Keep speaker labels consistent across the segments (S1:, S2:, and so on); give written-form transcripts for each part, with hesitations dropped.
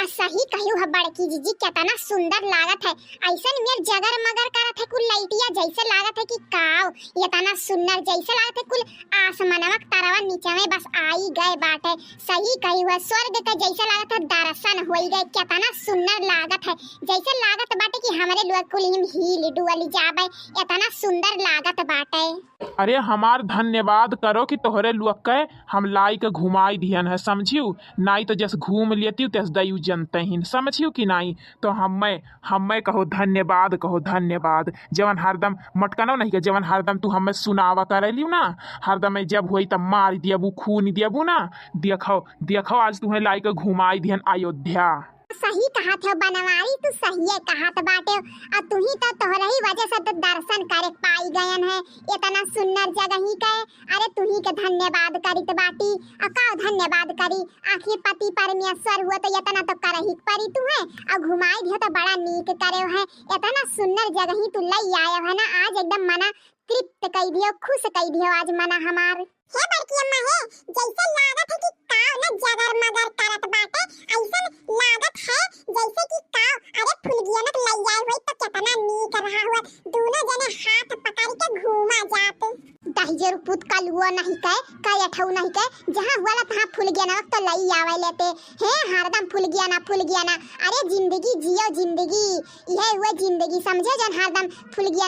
S1: सही कहियो है बड़की जीजी, कितना सुंदर लागत है। ऐसन मेर जगर मगर करत है कुल लाइटिया, जैसे लागत है कि काव इतना सुंदर, जैसे लागत है कुल आसमानवा तरवा नीचे में बस आई गए बाटे। सही कहियो है, स्वर्ग का जैसे लागत है दर्शन होई गए। कितना सुंदर लागत है, जैसे लागत बाटे कि हमारे लोग कुल हिम हिल डुअल जाबे, इतना सुंदर लागत बाटे।
S2: अरे हमार धन्यवाद करो कि तोहरे लुक के हम लाई के घुमाई दिहन है, समझियो। नाई तो जैसे घूम लेती तेस दयू जनते ही, समझियो कि नहीं। तो हमें कहो धन्यवाद, कहो धन्यवाद। जवन हरदम मटकनो नहीं के, जवन हरदम तू हमें सुनावा करेलियो ना, हरदम जब हुई तब मार दियबू, खून दियबू ना। देखो देखो आज तुम्हें लाई के घुमाई दिहन अयोध्या।
S1: सही कहा थे बनवारी, तू सही है कहा तो बाटे। और तू ही तो तोहरे ही वजह से तो दर्शन करे पाई गयन है इतना सुंदर जगह ही के। अरे तू ही के धन्यवाद करी तो बाटी, अका धन्यवाद करी। आखिर पति परमेश्वर हुआ तो इतना तो करही परी तू है, और घुमाई दियो तो बड़ा नीक करे है। इतना सुंदर जगह ही तू लई आयो है ना, आज एकदम मना तृप्त कई दियो, खुश कई दियो आज मना हमार। हे बड़की अम्मा है, जैसे लागत है कि काव ना जगर मगर करत बाटे, ऐसन लागत है जैसे कि काव अरे फुलगिया ना लई आए हुए तो कितना नीक रहा हुआ। दोनों जने हाथ पकड़ के घूमा जाते। दहिजर पुत का लुआ नहीं कह अठौ नहीं कह, जहां हुआ तहां फुलगिया ना तो लई आवे लेते हैं हरदम फुलगिया ना। अरे जिंदगी जियो जिंदगी, यह हुआ जिंदगी समझे। जन हरदम फुलगिया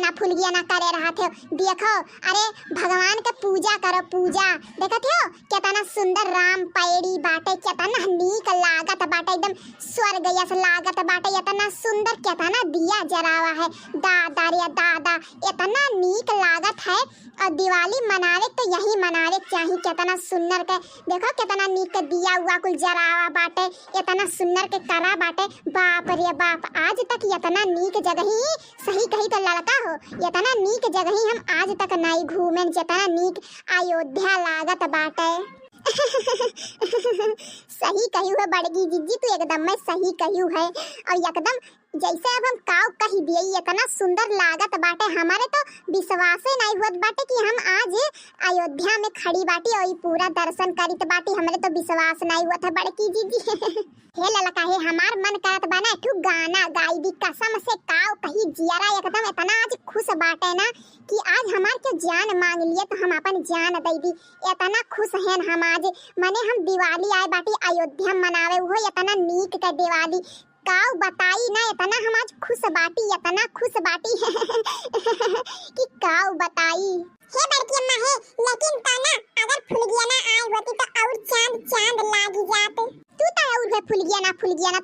S1: ना करे रहा थे। देखो अरे भगवान के पूजा करो, पूजा देखत हो कितना सुंदर राम पैड़ी बाटे, कितना नीक लागत बाटे, एकदम स्वर्ग जैसा लागत बाटे। इतना सुंदर कितना दिया जरावा है, दादा रे दादा इतना नीक लागत है। और दिवाली मनावे तो यही मनावे चाहिए। कितना सुंदर के देखो कितना नीक के दिया हुआ कुल जरावा बाटे, इतना सुंदर के करा बाटे। बाप रे बाप, आज तक इतना नीक जगह ही सही कही तो लड़का हो, इतना नीक जगह ही हम आज तक नहीं घूमे जितना नीक अयोध्या लागत बाटे। सही कही है बड़गी जीजी, तू एकदम में सही कही है। और एकदम जैसे अब हम काव कही दिए इतना सुंदर लागत बाटे, हमारे तो विश्वास ही नहीं हुआ बाटे कि हम आज अयोध्या में खड़ी बाटी और पूरा दर्शन करी तो बाटी। हमारे तो विश्वास नहीं हुआ था बड़की जीजी। हे ललका हे हमार मन करत बना ठू गाना गाई दी कसम से। काव कही जियारा एकदम इतना आज खुश बाटे ना कि आज हमार के जान मांग लिए तो हम अपन जान दे दी। इतना खुश हैं हम आज, मने हम दिवाली आए बाटी अयोध्या मनावे, वो इतना नीक के दिवाली। काव बताई ना इतना हम आज खुश बाटी, इतना खुश बाटी कि काव बताई। हे बड़की अम्मा है, लेकिन तो ना अगर फुलगिया ना आई होती तो और चांद चांद लागी जाते। तू तो और है फुलगिया ना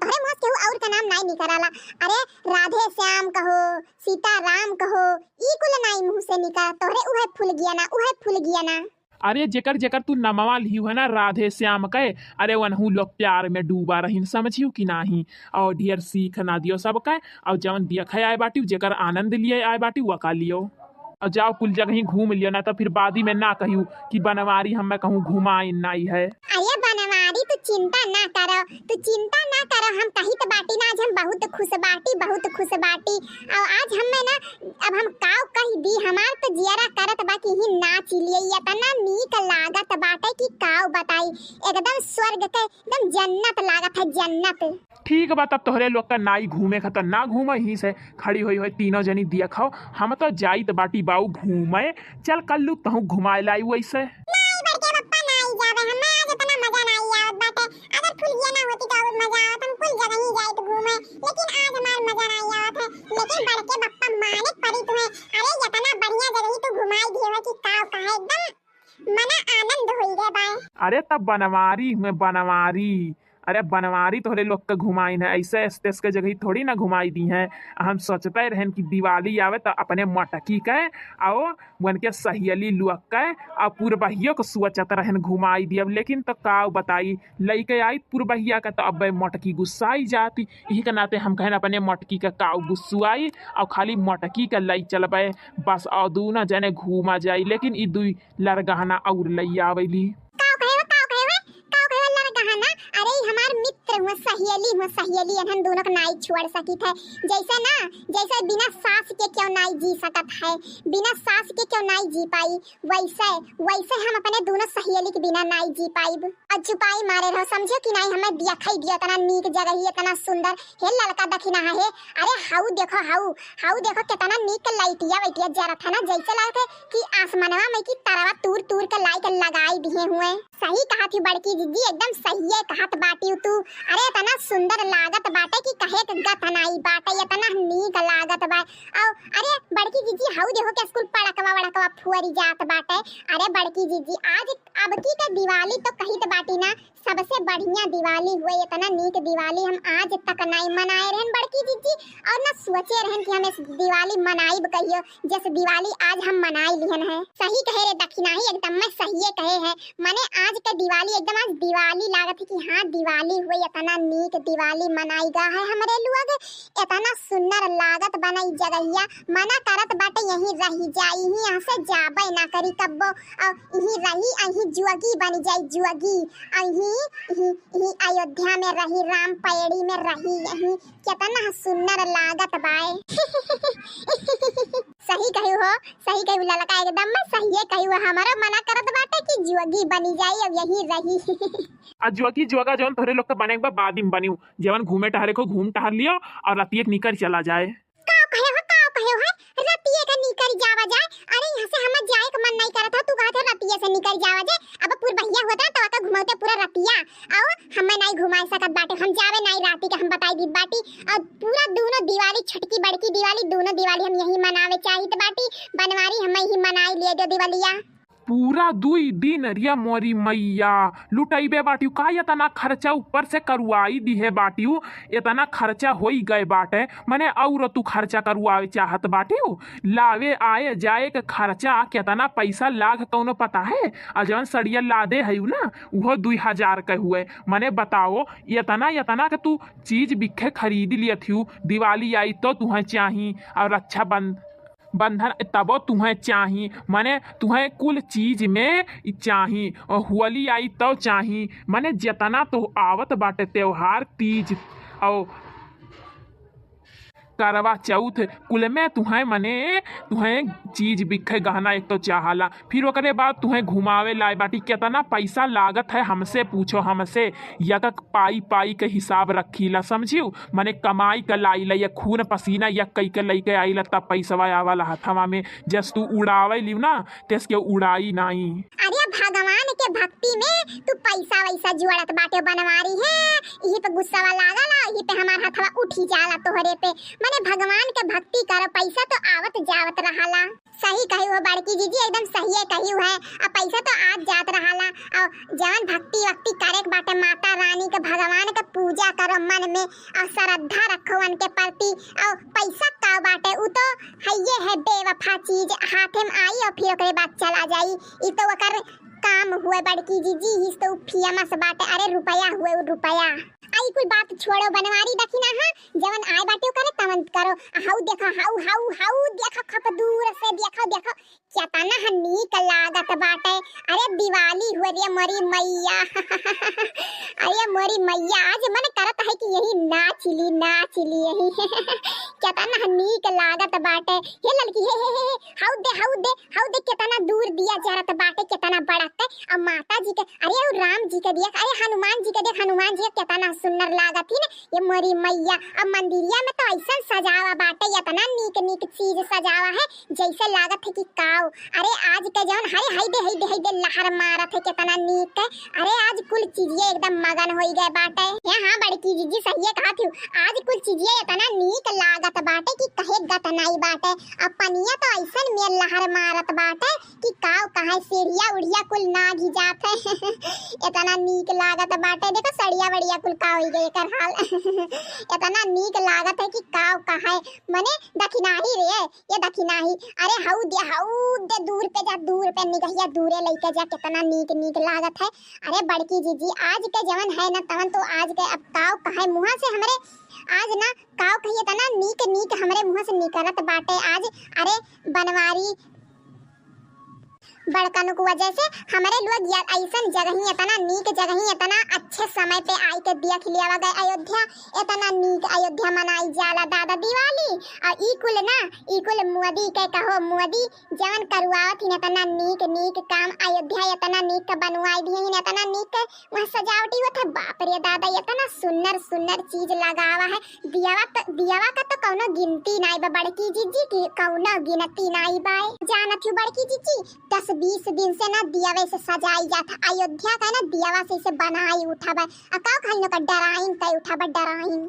S1: तोहरे मुंह से और का नाम नहीं निकलला। अरे राधे श्याम कहो, सीता राम कहो, ई कुल नहीं मुंह से निकल, तोहरे उहे फुलगिया ना।
S2: अरे जेकर जेकर तू नमवा लियू है ना राधे श्याम के, अरे वनहू लोग प्यार में डूबा रही, समझियो कि नहीं। और ढेर सीख ना दियो सबके, और जवन देखे आए बाटी जेकर आनंद लिए आए बाटी वका लियो। और जाओ कुल जगह ही घूम लियो ना, तो फिर बादी में ना कहियो कि बनवारी हमें कहूँ घुमाई नहीं है।
S1: अरे बनवारी तू चिंता ना करो, हम कही तो बाटी ना आज हम बहुत खुश बाटी। और आज हमें ना अब हम काव कही दी, हमार तो जियारा करत बा कि ही नाच लिए, इतना नीक लागत बाटे कि काव बताई। एकदम स्वर्ग के एकदम जन्नत लागत है, जन्नत।
S2: ठीक बा, तब तोहरे लोग का नाई घूमे खा तो ना घूमे ही से खड़ी हुई तीनों जनी देखो। हम तो जाइत बाटी बाऊ घूमे, चल कल्लू तहु घुमाए लाई वैसे।
S1: नहीं बड़के पप्पा नहीं जावे, हमें आज इतना मजा नहीं आवत बाटे। अगर फुलगिया ना होती तो और मजा आवत, हम कुल जगह ही जाइत घूमे, लेकिन आज हमार मजा नहीं आवत है। लेकिन बड़के पप्पा मालिक परी तुम्हें, अरे इतना बढ़िया जगह ही तू घुमाई दियो कि काव कहे एकदम मना आनंद होई रे बाय।
S2: अरे तब बनवारी अरे बनवारी तोहरे लोग के घुमाई है, ऐसे स्टेस के जगह थोड़ी ना घुमाई दी हैं। हम सोचते रहन कि दिवाली आवे तो अपने मटकी के आओ बन के सहेली लुक के और पूर्वहिया को सोचत रहन घुमाई दियब, लेकिन तो काव बताई लइके आई पूर्वहिया का तो अब मटकी गुस्साई जाती। यही के नाते हम कहन अपने मटकी के काव गुस्सुआई और खाली मटकी के लई चलबे बस, और दूना जने घूमा जाई। लेकिन ई दुई लड़गहना और लई आवेली।
S1: अरे हमार मित्र सहेली हम दोनों का नाई छोड़ सकी थे। जैसे ना जैसे बिना सास के क्यों नाई जी सकत है, बिना सास के क्यों नाई जी पाई, वैसे वैसे हम अपने दोनों सहेली के बिना नाई जी पाई। और छुपाई मारे रहो, समझो कि नहीं हमें दिखाई दिया इतना नीक जगह ही इतना सुंदर हे लड़का दखिना है। अरे हाउ देखो कितना नीक लाइटिया वैटिया जरा था ना, जैसे लगा था कि आसमानवा में की तरवा तूर तूर के लाइट लगाई दिए हुए। सही कहा थी बड़की दीदी, एकदम सही है कहत बाटी तू। अरे इतना सुंदर लागत बाटे कि कहे के गत नहीं बाटे, इतना नीक लागत बा। अरे बड़की दीदी हाउ देखो के स्कूल पड़कवा फुअरी जात बाटे। अरे बड़की दीदी आज अब की का दिवाली तो कही तो बाटी ना सबसे बढ़िया दिवाली हुए, इतना नीक दिवाली हम आज तक नहीं मनाए रहन बड़की दीदी, और ना सोचे रहन कि हम इस दिवाली मनाइब कहियो जैसे दिवाली आज हम मनाई लिहन है। सही कहे रे दखिना ही एकदम में सही कहे है। माने आज का दिवाली एकदम आज दिवाली लागत है कि हाँ दिवाली हुई, इतना नीक दिवाली मनाई गा है हमारे लोग, इतना सुंदर लागत बनाई जगहिया। मना करत बाटे यही रही जाई ही, यहाँ से जाबे ना करी कब्बो, और यही रही अही जुअगी बन जाई जुअगी, अही अयोध्या में रही, राम पैड़ी में रही, यही कितना सुंदर लागत बाए। सही कही लड़का एकदम में सही कही, हमारा मना करत बाटे कि जुअगी बनी जाई अब यही रही।
S2: जुअगी जुअगा जौन तोरे लोग के बने के बादिम बनियो, जेवन घूमे टहरे को घूम टहर लियो और रतिये निकर चला जाए।
S1: कहे हो रतिये का निकर जावा जाए। अरे यहाँ से हम जाए का मन नहीं करत, तू कहत रतिये से निकर जावा जाए। अब पूरा बढ़िया होता तो का घुमाते पूरा रतिया, आओ हमें नहीं घुमाए सकत बाटे, हम जावे नहीं राती का, हम बताई दी बाटी। और पूरा दोनों दिवाली छोटकी बड़की दिवाली दोनों दिवाली हम यही मनावे चाहिए बाटी, बनवारी हम ही मनाई लिए दो दिवालिया।
S2: पूरा 2 दिन रिया मोरी मैया लुटाइबे बाटी का, इतना खर्चा ऊपर से करवाई दी है बाटी, इतना खर्चा हो ही गए बाटे। मैंने और तू खर्चा करवावे चाहत बाटी, लावे आए जाए के खर्चा कितना पैसा लाग कौनो पता है। और जवन सड़िया लादे है ना वो 2000 के हुए। मैंने बताओ इतना के तू चीज बिखे खरीद लिया थी, दिवाली आई तो तुम्हें चाहिए और रक्षा बंधन तबो तुम्हें चाहिए, माने तुम्हें कुल चीज में चाहिए, और होली आई तो चाहिए। माने जितना तो आवत बाटे त्योहार तीज और करवा चौथ कुल में तुम्हें चीज बिखे गहना एक तो चाहला, फिर ओकरे बाद तुम्हें घुमावे लाए बाटी। कितना पैसा लागत है हमसे पूछो, हमसे यक पाई के हिसाब रखीला, समझियो। माने कमाई के लाई ला, खून पसीना यक कई के लई के आईला, तब पैसा आवाला हथवा में, जस तू उड़ावे लिव ना तेस के उड़ाई नहीं।
S1: अरे भगवान के भक्ति में तू पैसा वैसा जुड़त बाटे बनवारी है, यही पे गुस्सा लागला, यही पे हमार हथवा उठी जाला तोहरे पे। माने भगवान के भक्ति करो, पैसा तो आवत जावत रहाला। सही कही हो बड़की जीजी, एकदम सही कही है। अब पैसा तो आज जात रहाला, और जवन भक्ति वक्ति करे बाटे माता रानी के भगवान के पूजा करो मन में, और श्रद्धा रखो उनके प्रति। और पैसा का बाटे उ तो है बेवफा चीज, हाथे में आई और फिर ओकरे बाद चला जाई, ई तो ओकर काम हुए बड़की जीजी, हिस तो फियामा से बाटे। अरे रुपया हुए रुपया, आई कोई बात छोड़ो बनवारी दखिना है, जवन आए बाटे करे तवन करो। हाउ देखो खप दूर से देखो कितना नीक लागत बाटे। अरे दिवाली हो रे मोरी मैया। अरे मोरी मैया आज मन करत है कि यही नाच ली यही। कितना नीक लागत बाटे। हे लड़की हे हाउ दे कितना दूर दिया जरत बाटे, कितना बड़ा के। अब माता जी के, अरे राम जी के दिया, अरे हनुमान जी के देख, हनुमान जी कितना सुंदर लागत ही ना ये मोरी मैया। अब मंदिरिया में तो ऐसा सजावा बाटे, इतना नीक चीज सजावा है जैसे लागत है कि काव। अरे आज के जवन हरे हाय दे लहर मारत है, कितना नीक है। अरे आज कुल चीजिए एकदम मगन हो गए बाटे। हाँ बड़की जीजी सही कहा थी, आज कुल चीजिए इतना नीक लागत बाटे कि कहे गत नहीं बाटे। अब पनिया तो ऐसा में लहर मारत बाटे कि काव कहे सीढ़िया उड़िया कुल ना घी जात है। इतना नीक लागत बाटे, देखो सड़िया बड़िया कुल का हो गई कर हाल। इतना नीक लागत है कि काव कहे मने दखिनाही रे, ये दखिनाही। अरे हाउ दे दूर पे निगहिया दूरे लेके जा, कितना नीक लागत है। अरे बड़की जीजी आज के जवन है ना तवन तो आज के अब काव कहे मुँह से हमरे आज ना काव कहिए तना नीक हमरे मुँह से निकलत बाटे आज। अरे बनवारी बड़कन को वजह से हमारे लोग ऐसन जगह ही इतना नीक जगह ही इतना अच्छे समय पे आई के देख लिया गए अयोध्या। इतना नीक अयोध्या मनाई जाला दादा दिवाली। और ई कुल मोदी के कहो मोदी जवन करवावत ही इतना नीक नीक काम अयोध्या इतना नीक का बनवाई दिए ही इतना नीक वहाँ सजावटी होता है। बाप रे दादा इतना सुंदर सुंदर चीज लगावा है। दियावा का तो कौनो गिनती नहीं बा बड़की जीजी की कौनो गिनती नहीं बा। जानत हूँ बड़की जीजी 10-20 दिन से ना दियावे से सजाई जाता अयोध्या का ना दियावा से इसे बनाई उठा बा अकाउ खाइनो का डराइन तय उठा बा डराइन।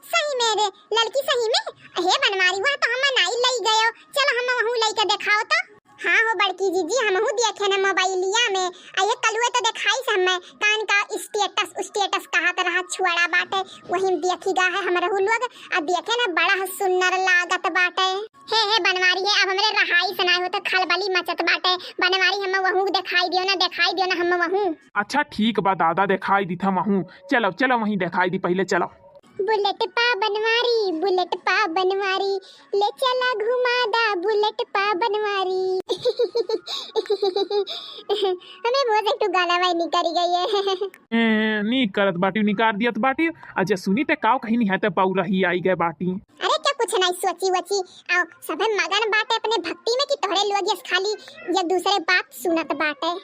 S1: सही मेरे लड़की सही में हे बनवारी हुआ तो हम नहीं लई गयो। चलो हम वहू लई के दिखाओ तो। हाँ हो बड़की जीजी हमहू देखे ना मोबाइलिया में ये कलुए तो दिखाई से हमें कान का स्टेटस कहा तो रहा छुआड़ा बाटे वही देखी गा है हमरा लोग आ देखे ना बड़ा सुंदर लागत बाटे। हे बनवारी है अब हमरे रहाई सुनाई हो तो खलबली मचत बाटे बनवारी हम वहू दिखाई दियो ना हम वहू।
S2: अच्छा ठीक बा दादा दिखाई दी था महू। चलो चलो वहीं दिखाई दी पहले चलो।
S1: बुलेट पा बनवारी ले चला घुमादा बुलेट पा बनवारी। हमें बहुत एक गाना वाई निकल गई है।
S2: नी करत बाटी निकाल दियत बाटी अच्छा सुनी ते काव कहीं नहीं है ते पाऊ रही आई गए बाटी।
S1: अरे क्या कुछ नहीं सोची वची आओ सबे मगन बाटे अपने भक्ति में कि तोहरे लोग ये खाली ये दूसरे बात सुनत बाटे।